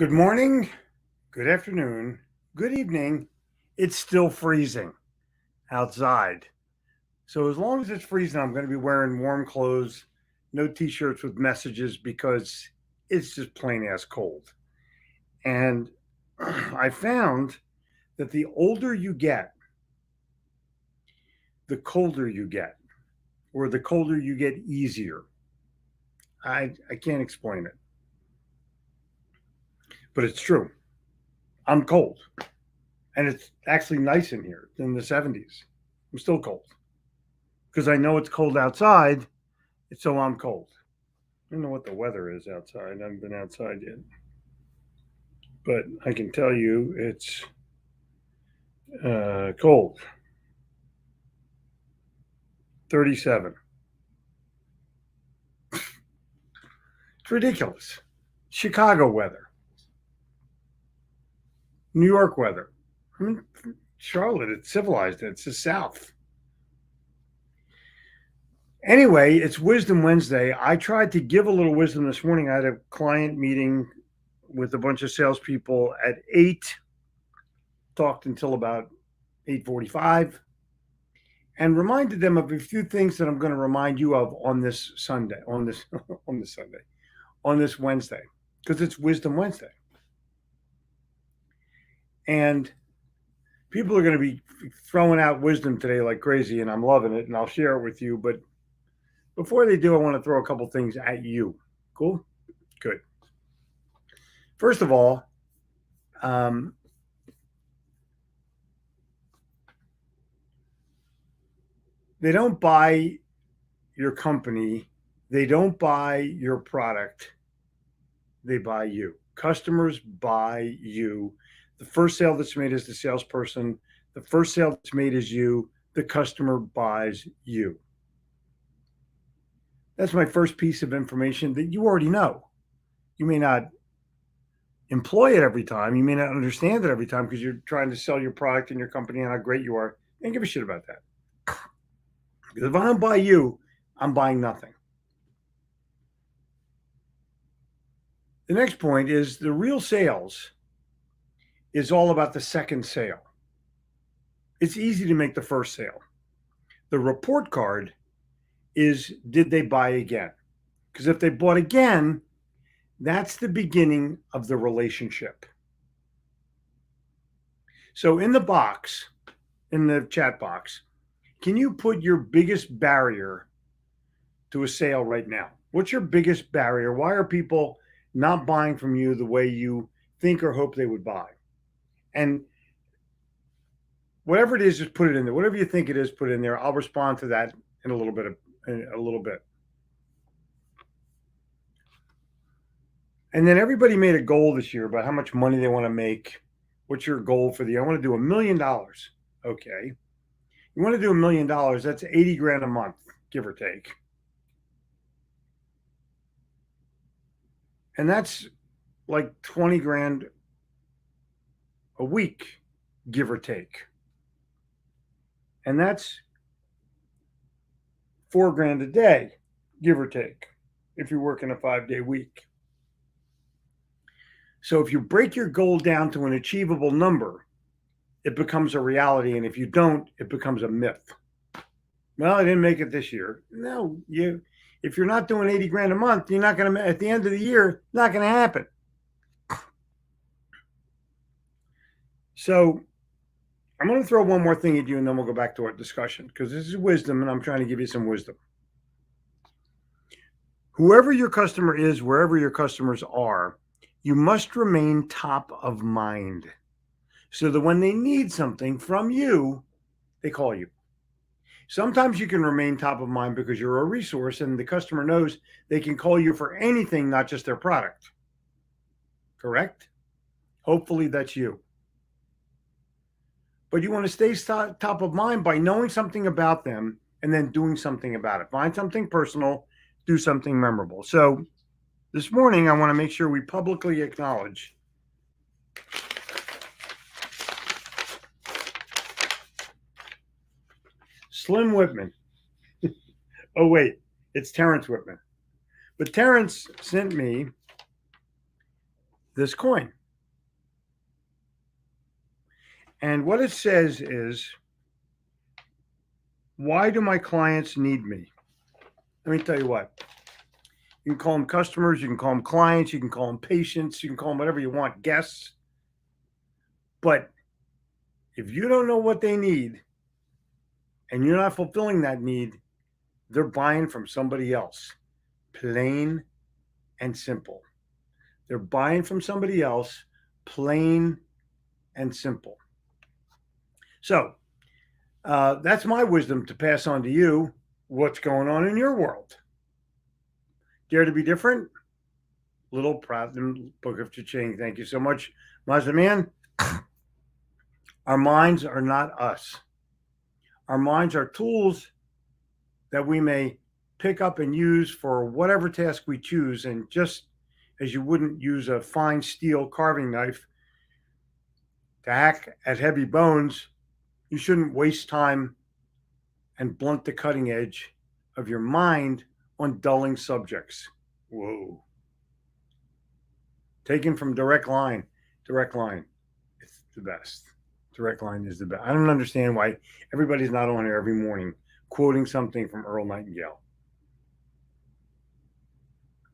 Good morning, good afternoon, good evening. It's still freezing outside. So, as long as it's freezing, I'm going to be wearing warm clothes, no t shirts with messages because it's just plain ass cold. And I found that the older you get, the colder you get, or the colder you get easier. I can't explain it, but it's true. I'm cold, and it's actually nice in here. It's in the 70s. I'm still cold because I know it's cold outside, so I'm cold. I don't know what the weather is outside. I haven't been outside yet. But I can tell you it's cold. 37. It's ridiculous. Chicago weather. New York weather. I mean, Charlotte, it's civilized. It's the South. Anyway, it's Wisdom Wednesday. I tried to give a little wisdom this morning. I had a client meeting with a bunch of salespeople at 8, talked until about 8:45, and reminded them of a few things that I'm going to remind you of on this Sunday, on this Wednesday, because it's Wisdom Wednesday. And people are going to be throwing out wisdom today like crazy, and I'm loving it, and I'll share it with you. But before they do, I want to throw a couple things at you. Cool? Good. First of all, they don't buy your company. They don't buy your product. They buy you. Customers buy you. The first sale that's made is the salesperson. The first sale that's made is you. The customer buys you. That's my first piece of information that you already know. You may not employ it every time. You may not understand it every time because you're trying to sell your product and your company and how great you are. I don't give a shit about that. Because if I don't buy you, I'm buying nothing. The next point is the real sales is all about the second sale. It's easy to make the first sale. The report card is, did they buy again? Because if they bought again, that's the beginning of the relationship. So in the box, in the chat box, can you put your biggest barrier to a sale right now? What's your biggest barrier? Why are people not buying from you the way you think or hope they would buy? And whatever it is, just put it in there. Whatever you think it is, put it in there. I'll respond to that in a little bit. And then everybody made a goal this year about how much money they want to make. What's your goal for the year? I want to do $1 million. Okay. You want to do $1 million, that's 80 grand a month, give or take. And that's like 20 grand a week, give or take. And that's 4 grand a day, give or take, if you're working a 5-day week. So if you break your goal down to an achievable number, it becomes a reality. And if you don't, it becomes a myth. Well, I didn't make it this year. No, if you're not doing 80 grand a month, you're not going to, at the end of the year, not going to happen. So I'm going to throw one more thing at you and then we'll go back to our discussion because this is wisdom and I'm trying to give you some wisdom. Whoever your customer is, wherever your customers are, you must remain top of mind so that when they need something from you, they call you. Sometimes you can remain top of mind because you're a resource and the customer knows they can call you for anything, not just their product. Correct? Hopefully that's you. But you want to stay top of mind by knowing something about them and then doing something about it. Find something personal, do something memorable. So this morning, I want to make sure we publicly acknowledge Slim Whitman. Oh, wait, it's Terrence Whitman. But Terrence sent me this coin. And what it says is, why do my clients need me? Let me tell you what. You can call them customers, you can call them clients, you can call them patients, you can call them whatever you want, guests. But if you don't know what they need and you're not fulfilling that need, they're buying from somebody else. Plain and simple. They're buying from somebody else, plain and simple. So that's my wisdom to pass on to you. What's going on in your world? Dare to be different? Little Pratham, Book of Cha-Ching. Thank you so much, Mazaman. Our minds are not us. Our minds are tools that we may pick up and use for whatever task we choose. And just as you wouldn't use a fine steel carving knife to hack at heavy bones, you shouldn't waste time and blunt the cutting edge of your mind on dulling subjects. Whoa. Taken from Direct Line. Direct Line. It's the best. Direct Line is the best. I don't understand why everybody's not on here every morning quoting something from Earl Nightingale.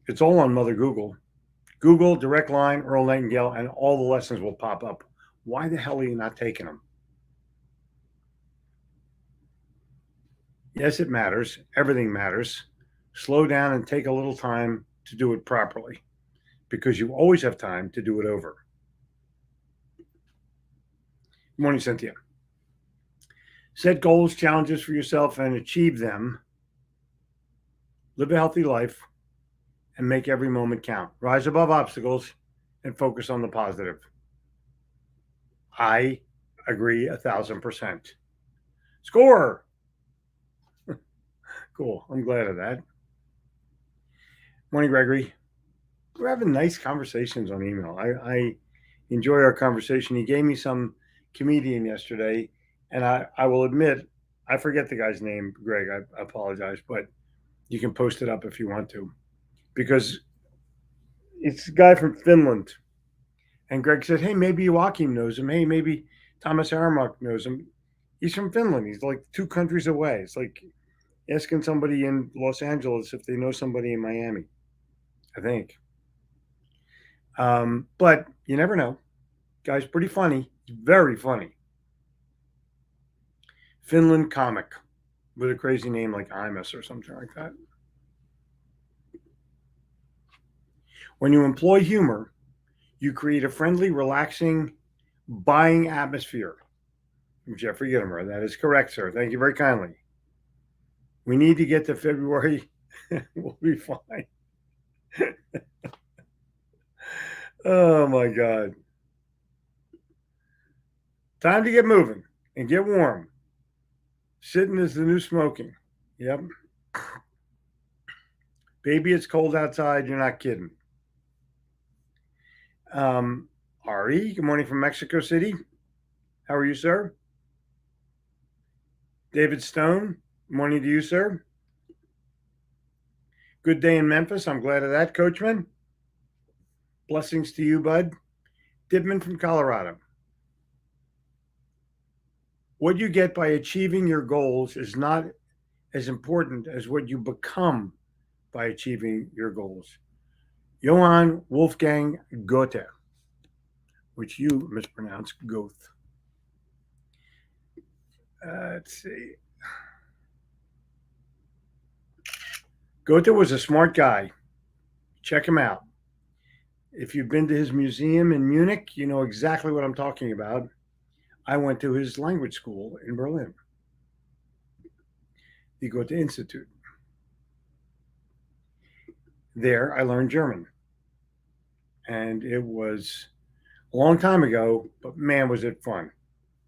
It's all on Mother Google. Google, Direct Line, Earl Nightingale, and all the lessons will pop up. Why the hell are you not taking them? Yes, it matters. Everything matters. Slow down and take a little time to do it properly, because you always have time to do it over. Good morning, Cynthia. Set goals, challenges for yourself, and achieve them. Live a healthy life and make every moment count. Rise above obstacles and focus on the positive. I agree 1,000%. Score! Cool. I'm glad of that. Morning, Gregory. We're having nice conversations on email. I enjoy our conversation. He gave me some comedian yesterday, and I will admit, I forget the guy's name, Greg. I apologize, but you can post it up if you want to, because it's a guy from Finland. And Greg said, hey, maybe Joachim knows him. Hey, maybe Thomas Aramark knows him. He's from Finland. He's like 2 countries away. It's like asking somebody in Los Angeles if they know somebody in Miami, I think. But you never know. Guy's pretty funny. Very funny. Finland comic with a crazy name like Imus or something like that. When you employ humor, you create a friendly, relaxing, buying atmosphere. Jeffrey Gittimer. That is correct, sir. Thank you very kindly. We need to get to February. We'll be fine. Oh, my God. Time to get moving and get warm. Sitting is the new smoking. Yep. Baby, it's cold outside. You're not kidding. Ari, good morning from Mexico City. How are you, sir? David Stone, good morning to you, sir. Good day in Memphis. I'm glad of that, Coachman. Blessings to you, bud. Dibman from Colorado. What you get by achieving your goals is not as important as what you become by achieving your goals. Johann Wolfgang Goethe, which you mispronounce Goethe. Let's see. Goethe was a smart guy. Check him out. If you've been to his museum in Munich, you know exactly what I'm talking about. I went to his language school in Berlin, the Goethe Institute. There, I learned German. And it was a long time ago, but man, was it fun.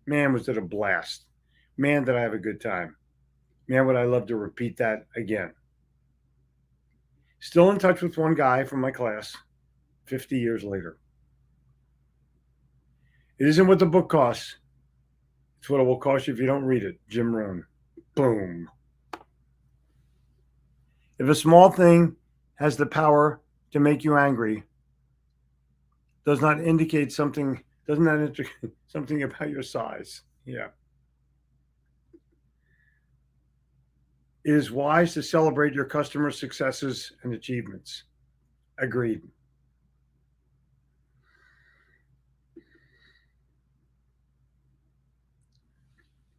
Man, was it a blast. Man, did I have a good time. Man, would I love to repeat that again. Still in touch with one guy from my class 50 years later. It isn't what the book costs. It's what it will cost you if you don't read it. Jim Rohn. Boom. If a small thing has the power to make you angry, does not indicate something, doesn't that indicate something about your size? Yeah. It is wise to celebrate your customers' successes and achievements. Agreed.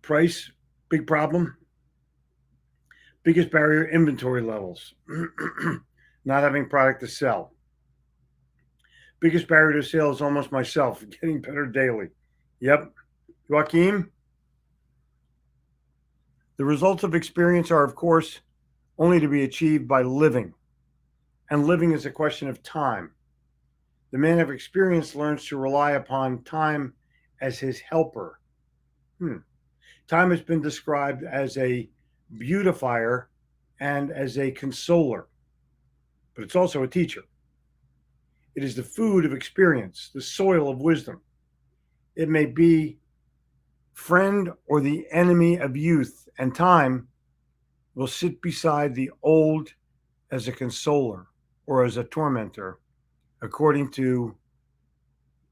Price, big problem. Biggest barrier, inventory levels. Not having product to sell. Biggest barrier to sale is almost myself, getting better daily. Yep. Joaquin, the results of experience are, of course, only to be achieved by living. And living is a question of time. The man of experience learns to rely upon time as his helper. Time has been described as a beautifier and as a consoler, but it's also a teacher. It is the food of experience, the soil of wisdom. It may be friend or the enemy of youth, and time will sit beside the old as a consoler or as a tormentor, according to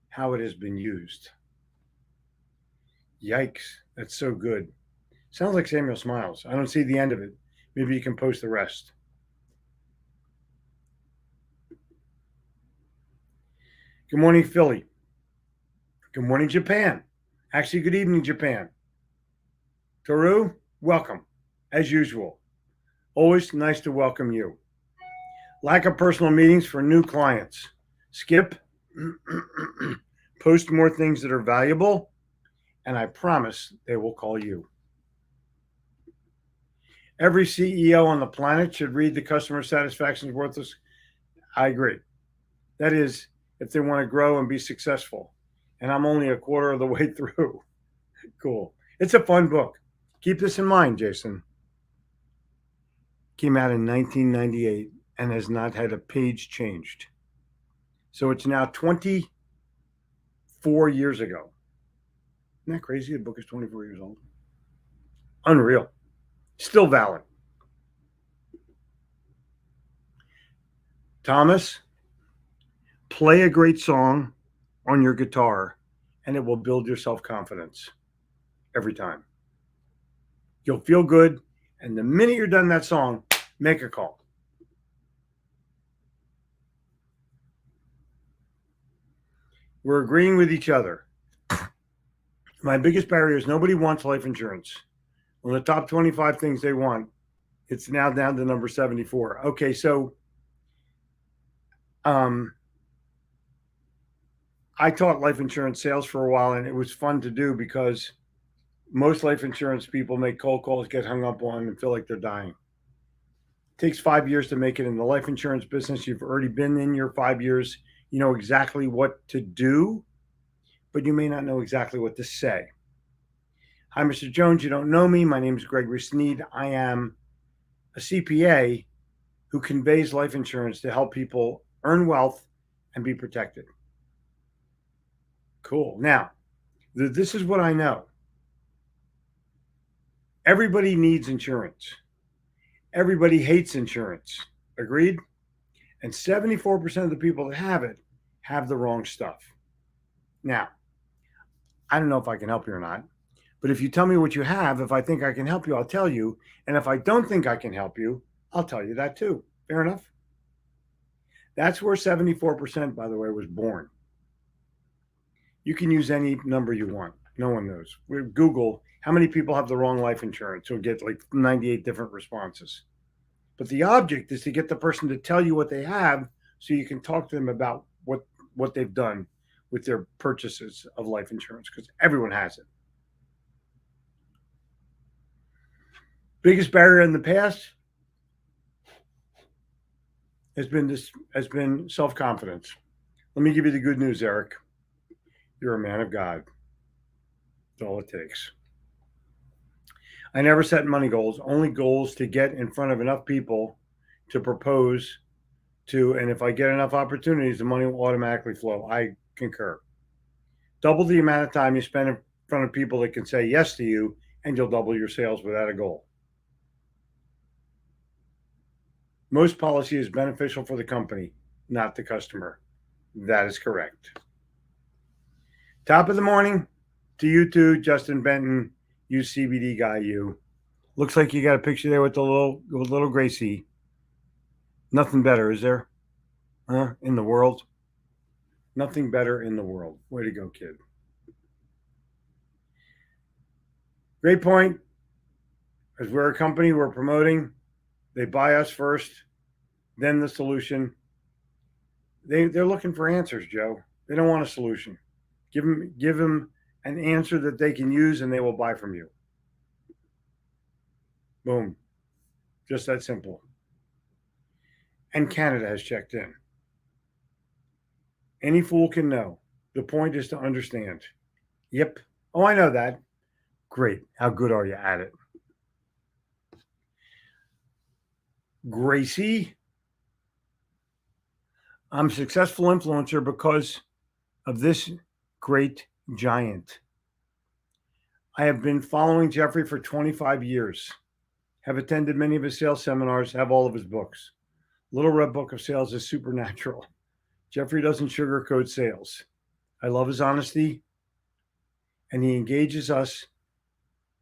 how it has been used. Yikes, that's so good. Sounds like Samuel Smiles. I don't see the end of it. Maybe you can post the rest. Good morning, Philly. Good morning, Japan. Actually, good evening, Japan. Toru, welcome, as usual. Always nice to welcome you. Lack of personal meetings for new clients. Skip. Post more things that are valuable, and I promise they will call you. Every CEO on the planet should read The Customer Satisfaction is Worthless. I agree. That is, if they want to grow and be successful. And I'm only a quarter of the way through. Cool. It's a fun book. Keep this in mind, Jason. Came out in 1998 and has not had a page changed. So it's now 24 years ago. Isn't that crazy? The book is 24 years old. Unreal. Still valid. Thomas, play a great song on your guitar and it will build your self-confidence every time. You'll feel good, and the minute you're done that song, make a call. We're agreeing with each other. My biggest barrier is nobody wants life insurance. On the top 25 things they want, it's now down to number 74. Okay, so I taught life insurance sales for a while, and it was fun to do because most life insurance people make cold calls, get hung up on, and feel like they're dying. It takes 5 years to make it in the life insurance business. You've already been in your 5 years. You know exactly what to do, but you may not know exactly what to say. Hi, Mr. Jones. You don't know me. My name is Gregory Sneed. I am a CPA who conveys life insurance to help people earn wealth and be protected. Cool. Now, this is what I know. Everybody needs insurance. Everybody hates insurance. Agreed? And 74% of the people that have it have the wrong stuff. Now, I don't know if I can help you or not, but if you tell me what you have, if I think I can help you, I'll tell you. And if I don't think I can help you, I'll tell you that too. Fair enough? That's where 74%, by the way, was born. You can use any number you want. No one knows. We Google how many people have the wrong life insurance. You'll get like 98 different responses. But the object is to get the person to tell you what they have so you can talk to them about what they've done with their purchases of life insurance, because everyone has it. Biggest barrier in the past has been self-confidence. Let me give you the good news, Eric. You're a man of God. That's all it takes. I never set money goals, only goals to get in front of enough people to propose to, and if I get enough opportunities, the money will automatically flow. I concur. Double the amount of time you spend in front of people that can say yes to you, and you'll double your sales without a goal. Most policy is beneficial for the company, not the customer. That is correct. Top of the morning to you too, Justin Benton, you CBD guy, you. Looks like you got a picture there with the little Gracie. Nothing better, is there? Huh? In the world? Nothing better in the world. Way to go, kid. Great point. As we're a company, we're promoting. They buy us first, then the solution. They're looking for answers, Joe. They don't want a solution. Give them an answer that they can use, and they will buy from you. Boom. Just that simple. And Canada has checked in. Any fool can know. The point is to understand. Yep. Oh, I know that. Great. How good are you at it? Gracie, I'm a successful influencer because of this great giant. I have been following Jeffrey for 25 years, have attended many of his sales seminars, have all of his books. Little Red Book of Sales is supernatural. Jeffrey doesn't sugarcoat sales. I love his honesty, and he engages us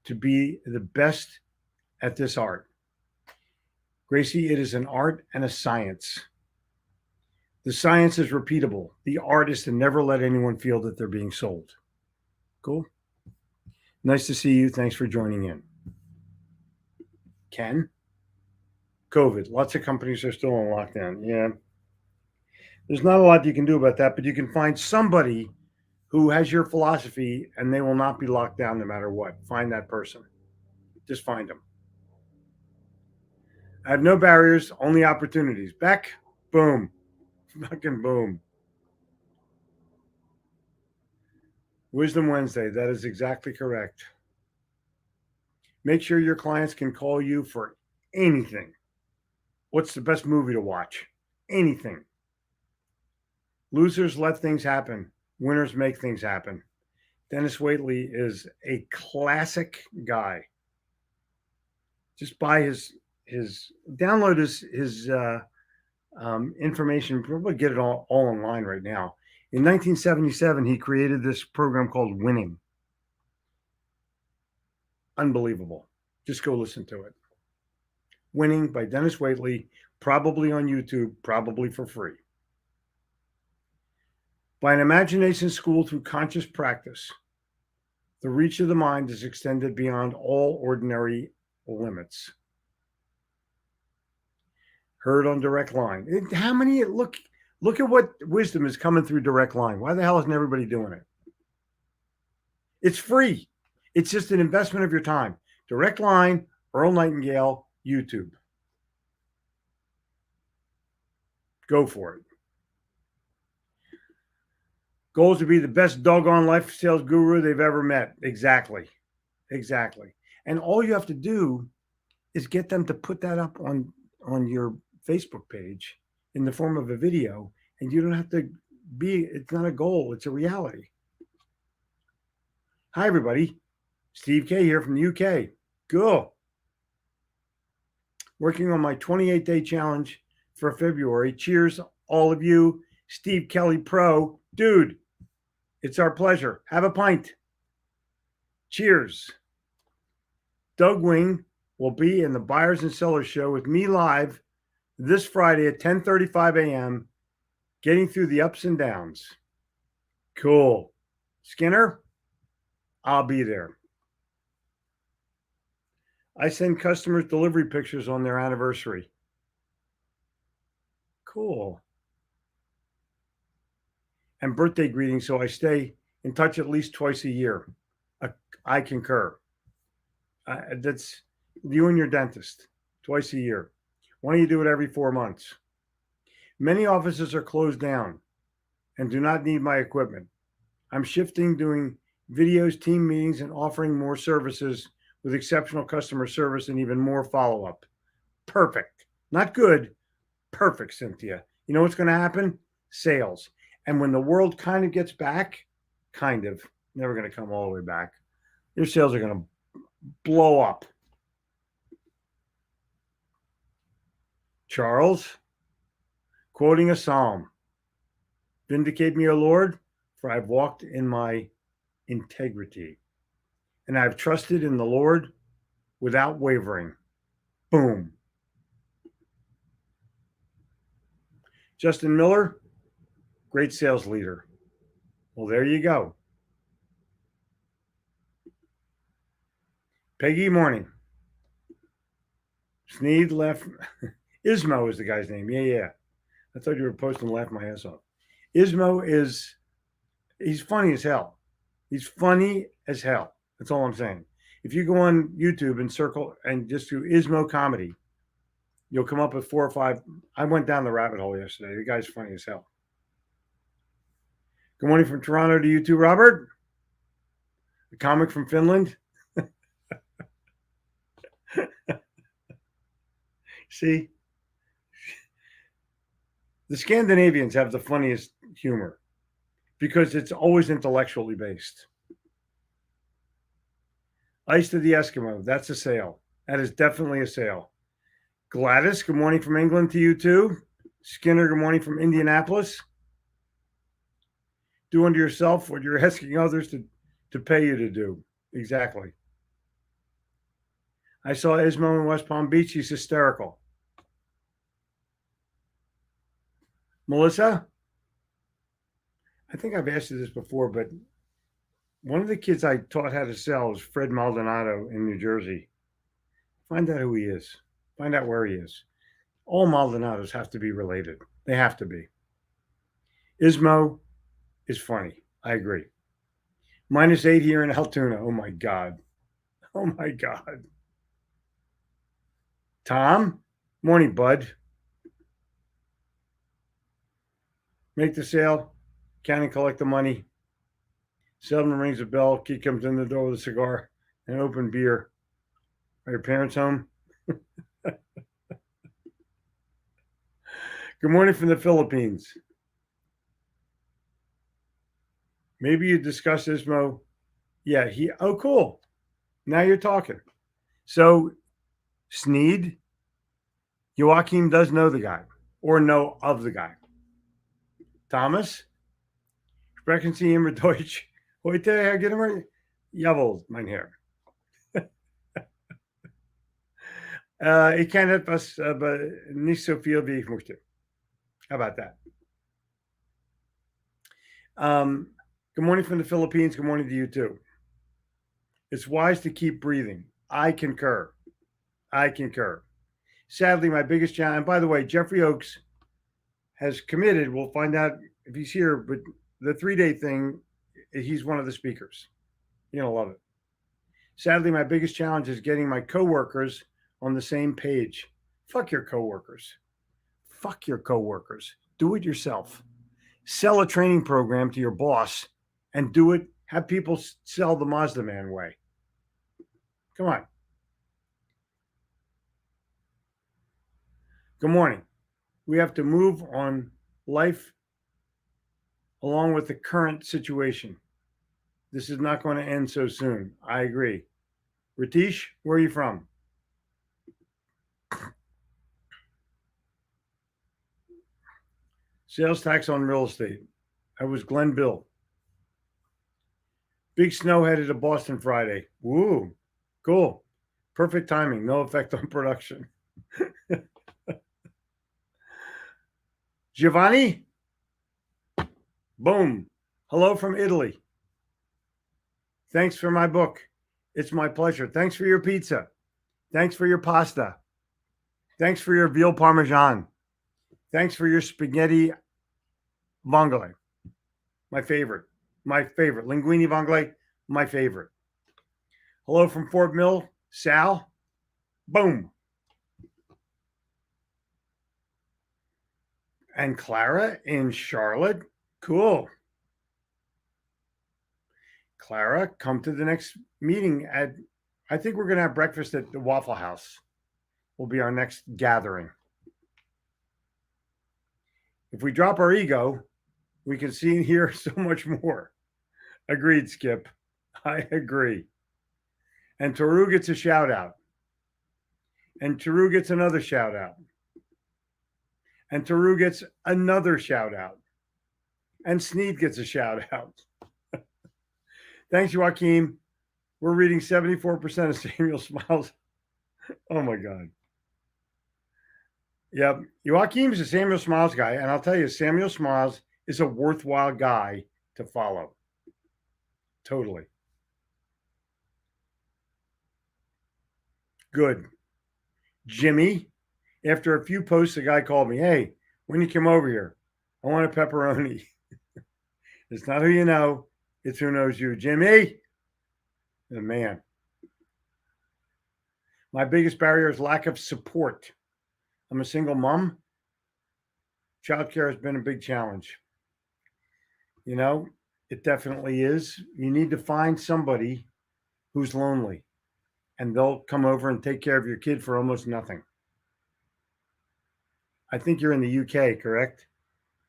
to be the best at this art. Gracie, it is an art and a science. The science is repeatable. The art is to never let anyone feel that they're being sold. Cool? Nice to see you. Thanks for joining in. Ken? COVID. Lots of companies are still in lockdown. Yeah. There's not a lot you can do about that, but you can find somebody who has your philosophy and they will not be locked down no matter what. Find that person. Just find them. I have no barriers, only opportunities. Beck, boom. Fucking boom. Wisdom Wednesday. That is exactly correct. Make sure your clients can call you for anything. What's the best movie to watch? Anything. Losers let things happen. Winners make things happen. Dennis Waitley is a classic guy. Just buy his download his information. Probably get it all online right now. In 1977, he created this program called Winning. Unbelievable. Just go listen to it. Winning by Dennis Waitley, probably on YouTube, probably for free. By an imagination schooled through conscious practice, the reach of the mind is extended beyond all ordinary limits. Heard on Direct Line. How many look at what wisdom is coming through Direct Line. Why the hell isn't everybody doing it? It's free. It's just an investment of your time. Direct Line, Earl Nightingale, YouTube. Go for it. Goal is to be the best doggone life sales guru they've ever met. Exactly. And all you have to do is get them to put that up on your Facebook page in the form of a video, and you don't have to it's not a goal, it's a reality. Hi, everybody. Steve K here from the UK. Cool. Working on my 28-day challenge for February. Cheers, all of you. Steve Kelly Pro. Dude, it's our pleasure. Have a pint. Cheers. Doug Wing will be in the Buyers and Sellers Show with me live this Friday at 10:35 a.m., getting through the ups and downs. Cool. Skinner, I'll be there. I send customers delivery pictures on their anniversary. Cool. And birthday greetings, so I stay in touch at least twice a year. I concur. That's you and your dentist, twice a year. Why don't you do it every 4 months? Many offices are closed down and do not need my equipment. I'm shifting, doing videos, team meetings, and offering more services with exceptional customer service and even more follow-up. Perfect. Not good. Perfect, Cynthia. You know what's going to happen? Sales. And when the world kind of gets back, never going to come all the way back, your sales are going to blow up. Charles, quoting a psalm. Vindicate me, O Lord, for I've walked in my integrity, and I've trusted in the Lord without wavering. Boom. Justin Miller, great sales leader. Well, there you go. Peggy, morning. Sneed left. Ismo is the guy's name. Yeah. I thought you were posting laugh my ass off. Ismo he's funny as hell. He's funny as hell. That's all I'm saying. If you go on YouTube and circle and just do Ismo comedy, you'll come up with 4 or 5. I went down the rabbit hole yesterday. The guy's funny as hell. Good morning from Toronto to you too, Robert. The comic from Finland. See, the Scandinavians have the funniest humor because it's always intellectually based. Ice to the Eskimo. That's a sale. That is definitely a sale. Gladys, good morning from England to you too. Skinner, good morning from Indianapolis. Do unto yourself what you're asking others to pay you to do. Exactly. I saw Ismo in West Palm Beach. He's hysterical. Melissa, I think I've asked you this before, but one of the kids I taught how to sell is Fred Maldonado in New Jersey. Find out who he is. Find out where he is. All Maldonados have to be related. They have to be. Ismo is funny. I agree. -8 here in Altoona. Oh my God. Oh my God. Tom, morning, bud. Make the sale, count and collect the money. Seldom rings a bell. Kid comes in the door with a cigar and an open beer. Are your parents home? Good morning from the Philippines. Maybe you discuss Ismo. Yeah, oh, cool. Now you're talking. So, Sneed, Joachim does know the guy or know of the guy. Thomas, sprechen Sie immer Deutsch? Heute, Herr Gittimer? Jawohl, mein Herr. Ich kann etwas, aber nicht so viel, wie ich möchte. How about that? Good morning from the Philippines. Good morning to you too. It's wise to keep breathing. I concur. Sadly, my biggest challenge, and by the way, Jeffrey Oakes has committed, we'll find out if he's here, but the 3-day thing, he's one of the speakers. You're going to love it. Sadly, my biggest challenge is getting my coworkers on the same page. Fuck your coworkers. Do it yourself. Sell a training program to your boss and do it. Have people sell the Mazda Man way. Come on. Good morning. We have to move on life along with the current situation. This is not going to end so soon. I agree. Ratish, where are you from? Sales tax on real estate. I was Glenn Bill. Big snow headed to Boston Friday. Woo, cool. Perfect timing. No effect on production. Giovanni? Boom. Hello from Italy. Thanks for my book. It's my pleasure. Thanks for your pizza. Thanks for your pasta. Thanks for your veal parmesan. Thanks for your spaghetti vongole. My favorite. Linguine vongole, my favorite. Hello from Fort Mill, Sal. Boom. And Clara in Charlotte. Cool. Clara, come to the next meeting I think we're going to have breakfast at the Waffle House. Will be our next gathering. If we drop our ego, we can see and hear so much more. Agreed, Skip. I agree. And Taru gets a shout out. And Taru gets another shout out. And Taru gets another shout out. And Sneed gets a shout out. Thanks, Joaquin. We're reading 74% of Samuel Smiles. Oh my God. Yep. Joaquin's a Samuel Smiles guy. And I'll tell you, Samuel Smiles is a worthwhile guy to follow. Totally. Good. Jimmy, after a few posts, the guy called me, hey, when you come over here, I want a pepperoni. It's not who you know, it's who knows you. Jimmy, the man. My biggest barrier is lack of support. I'm a single mom. Childcare has been a big challenge. You know, it definitely is. You need to find somebody who's lonely and they'll come over and take care of your kid for almost nothing. I think you're in the UK, correct?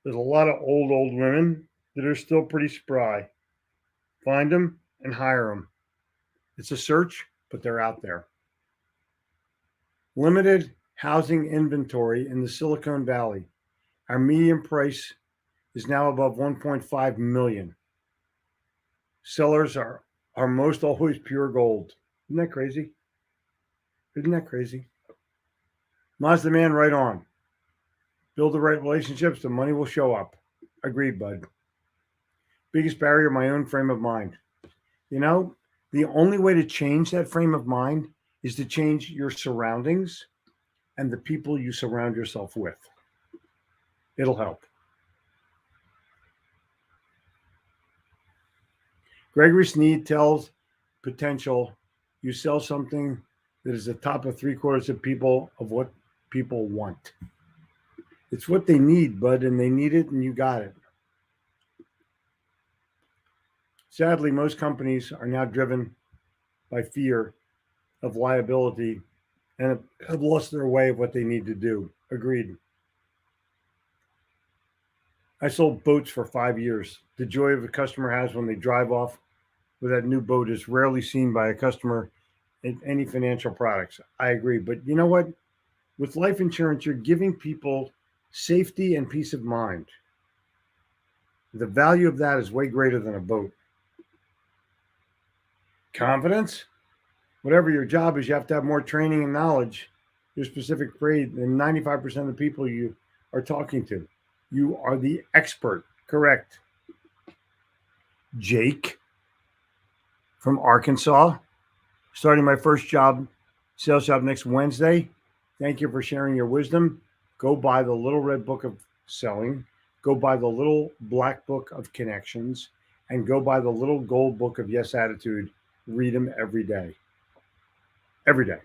There's a lot of old women that are still pretty spry. Find them and hire them. It's a search, but they're out there. Limited housing inventory in the Silicon Valley. Our median price is now above 1.5 million. Sellers are most always pure gold. Isn't that crazy? Isn't that crazy? Mazda man, right on. Build the right relationships, the money will show up. Agreed, bud. Biggest barrier, my own frame of mind. You know, the only way to change that frame of mind is to change your surroundings and the people you surround yourself with. It'll help. Gregory Sneed tells potential you sell something that is the top of 3/4 of people of what people want. It's what they need, bud, and they need it and you got it. Sadly, most companies are now driven by fear of liability and have lost their way of what they need to do. Agreed. I sold boats for 5 years. The joy of a customer has when they drive off with that new boat is rarely seen by a customer in any financial products. I agree. But you know what? With life insurance, you're giving people safety and peace of mind. The value of that is way greater than a boat. Confidence? Whatever your job is, you have to have more training and knowledge, your specific grade, than 95% of the people you are talking to. You are the expert. Correct. Jake from Arkansas, starting my first sales job next Wednesday. Thank you for sharing your wisdom. Go buy the Little Red Book of Selling. Go buy the Little Black Book of Connections. And go buy the Little Gold Book of Yes Attitude. Read them every day. Every day.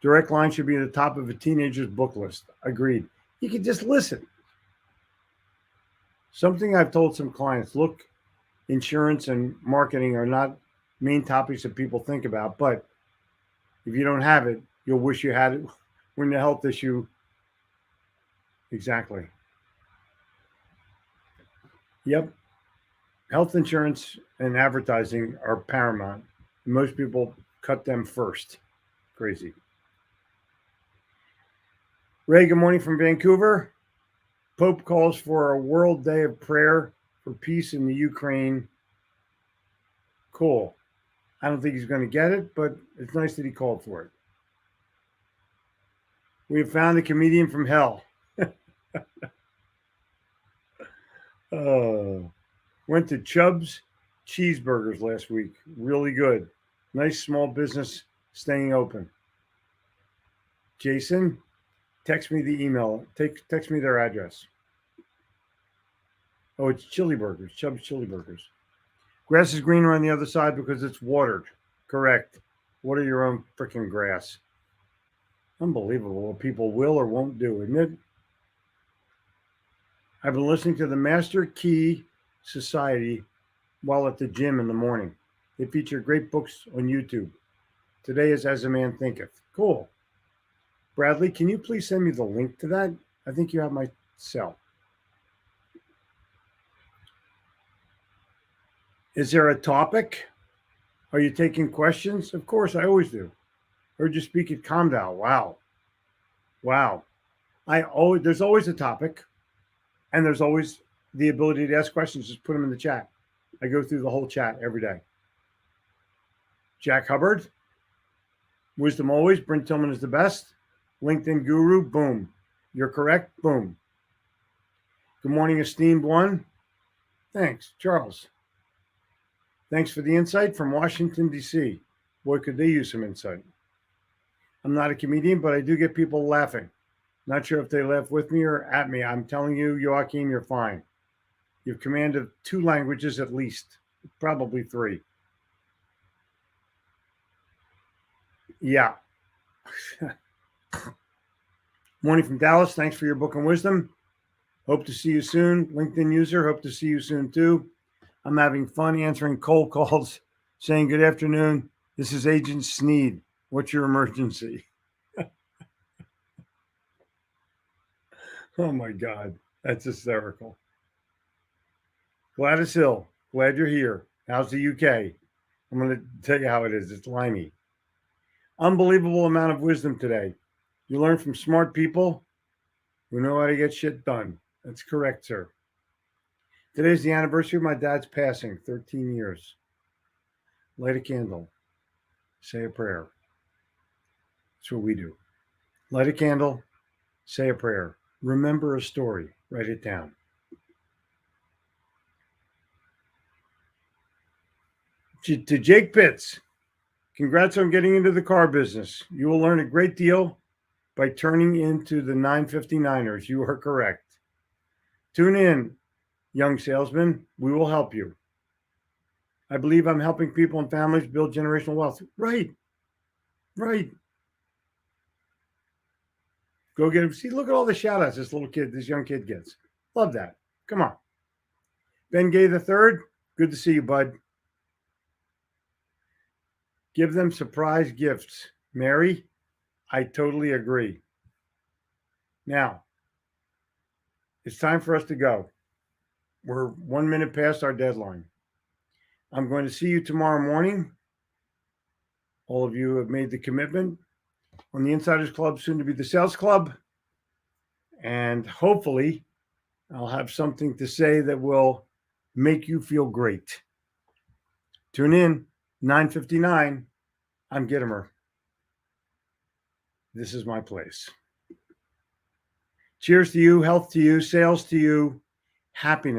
Direct line should be at the top of a teenager's book list. Agreed. You can just listen. Something I've told some clients, look, insurance and marketing are not main topics that people think about, but if you don't have it, you'll wish you had it when the health issue. Exactly. Yep. Health insurance and advertising are paramount. Most people cut them first. Crazy. Ray, good morning from Vancouver. Pope calls for a world day of prayer for peace in the Ukraine. Cool. I don't think he's going to get it, but it's nice that he called for it. We have found a comedian from hell. Went to Chubb's Cheeseburgers last week. Really good. Nice small business staying open. Jason, text me the email. Text me their address. Oh, it's Chili Burgers. Chubb's Chili Burgers. Grass is greener on the other side because it's watered. Correct. Water your own freaking grass. Unbelievable what people will or won't do, isn't it? I've been listening to the Master Key Society while at the gym in the morning. They feature great books on YouTube. Today is As a Man Thinketh. Cool. Bradley, can you please send me the link to that? I think you have my cell. Is there a topic? Are you taking questions? Of course, I always do. Heard you speak at ComDAO. Wow. There's always a topic, and there's always the ability to ask questions, just put them in the chat. I go through the whole chat every day. Jack Hubbard, wisdom always. Brent Tillman is the best. LinkedIn guru, boom. You're correct, boom. Good morning, esteemed one. Thanks, Charles. Thanks for the insight from Washington, D.C. Boy, could they use some insight. I'm not a comedian, but I do get people laughing. Not sure if they laugh with me or at me. I'm telling you, Joachim, you're fine. You have command of 2 languages at least, probably 3. Yeah. Morning from Dallas. Thanks for your book and wisdom. Hope to see you soon. LinkedIn user, hope to see you soon too. I'm having fun answering cold calls, saying good afternoon. This is Agent Sneed. What's your emergency? Oh my God, that's hysterical. Gladys Hill, glad you're here. How's the UK? I'm going to tell you how it is. It's limey. Unbelievable amount of wisdom today. You learn from smart people who know how to get shit done. That's correct, sir. Today's the anniversary of my dad's passing, 13 years. Light a candle. Say a prayer. That's what we do. Light a candle. Say a prayer. Remember a story. Write it down. To Jake Pitts, congrats on getting into the car business. You will learn a great deal by turning into the 959ers. You are correct. Tune in, young salesman. We will help you. I believe I'm helping people and families build generational wealth. Right. Go get him. See, look at all the shout outs this young kid gets. Love that. Come on. Ben Gay III, good to see you, bud. Give them surprise gifts. Mary, I totally agree. Now, it's time for us to go. We're 1 minute past our deadline. I'm going to see you tomorrow morning. All of you have made the commitment on the Insiders Club, soon to be the Sales Club. And hopefully, I'll have something to say that will make you feel great. Tune in, 9:59. I'm Gittimer. This is my place. Cheers to you, health to you, sales to you, happiness.